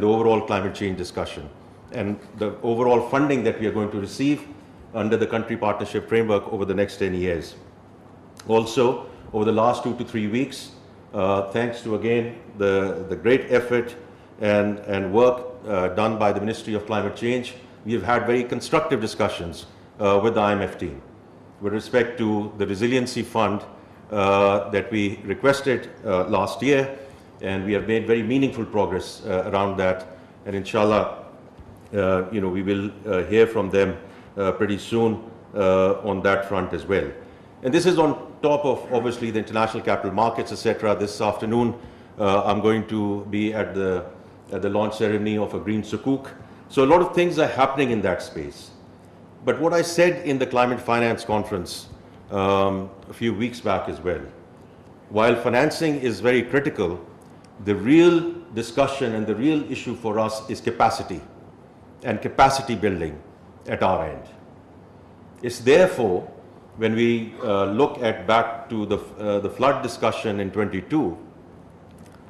the overall climate change discussion and the overall funding that we are going to receive under the country partnership framework over the next 10 years. Also, over the last 2 to 3 weeks, thanks to again the great effort and work done by the Ministry of Climate Change, we have had very constructive discussions with the IMF team with respect to the resiliency fund that we requested last year, and we have made very meaningful progress around that, and inshallah we will hear from them pretty soon on that front as well. And this is on top of obviously the international capital markets, etc. This afternoon I'm going to be at the launch ceremony of a green sukuk. So a lot of things are happening in that space. But what I said in the climate finance conference a few weeks back as well, while financing is very critical, the real discussion and the real issue for us is capacity and capacity building at our end. It's therefore, when we look at back to the flood discussion in 22,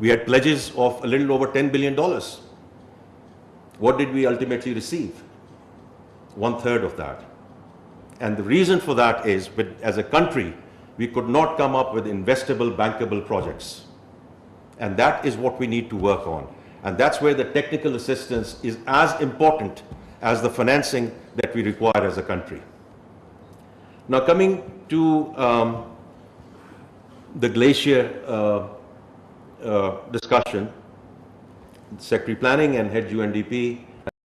we had pledges of a little over $10 billion. What did we ultimately receive? 1/3 of that. And the reason for that is, as a country, we could not come up with investable, bankable projects. And that is what we need to work on. And that's where the technical assistance is as important as the financing that we require as a country. Now, coming to the glacier discussion, Secretary Planning and Head UNDP,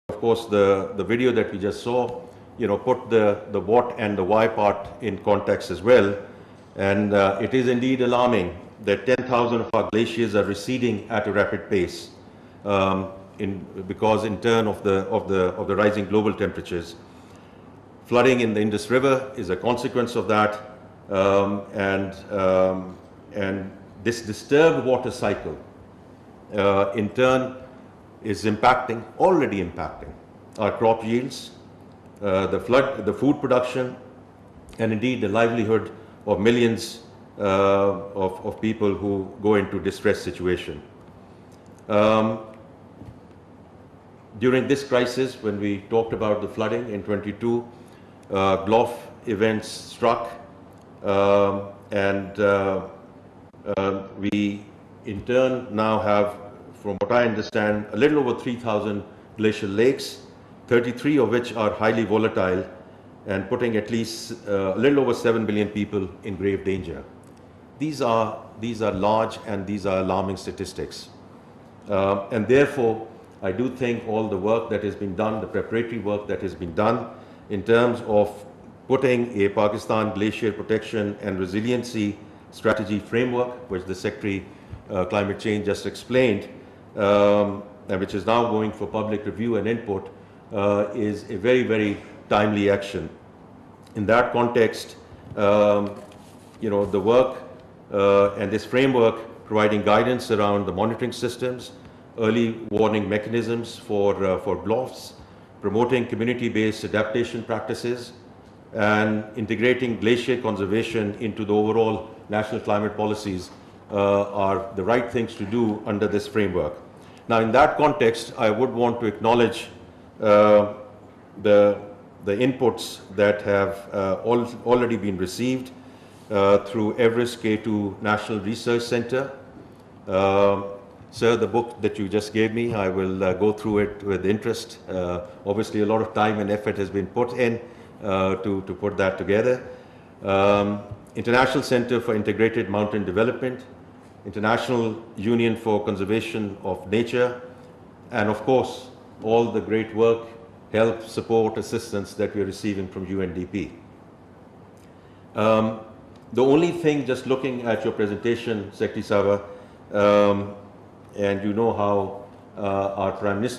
of course, the video that we just saw, put the what and the why part in context as well. And it is indeed alarming that 10,000 of our glaciers are receding at a rapid pace because in turn of the rising global temperatures. Flooding in the Indus River is a consequence of that, and this disturbed water cycle in turn is already impacting our crop yields, the food production, and indeed the livelihood of millions of people who go into distress situation. During this crisis, when we talked about the flooding in 22, GLOF events struck, and we in turn now have, from what I understand, a little over 3,000 glacial lakes, 33 of which are highly volatile and putting at least a little over 7 billion people in grave danger. These are large and these are alarming statistics. And therefore, I do think all the work that has been done, the preparatory work that has been done in terms of putting a Pakistan Glacier Protection and Resiliency Strategy Framework, which the Secretary Climate Change just explained, and which is now going for public review and input, is a very, very timely action. In that context, the work and this framework providing guidance around the monitoring systems, early warning mechanisms for GLOFs, promoting community-based adaptation practices, and integrating glacier conservation into the overall national climate policies are the right things to do under this framework. Now, in that context, I would want to acknowledge the inputs that have already been received through Everest K2 National Research Center. Sir, the book that you just gave me, I will go through it with interest. Obviously, a lot of time and effort has been put in to put that together. International Center for Integrated Mountain Development, International Union for Conservation of Nature, and of course, all the great work, help, support, assistance that we are receiving from UNDP. The only thing, just looking at your presentation, Secretary Sahaba, and you know how our Prime Minister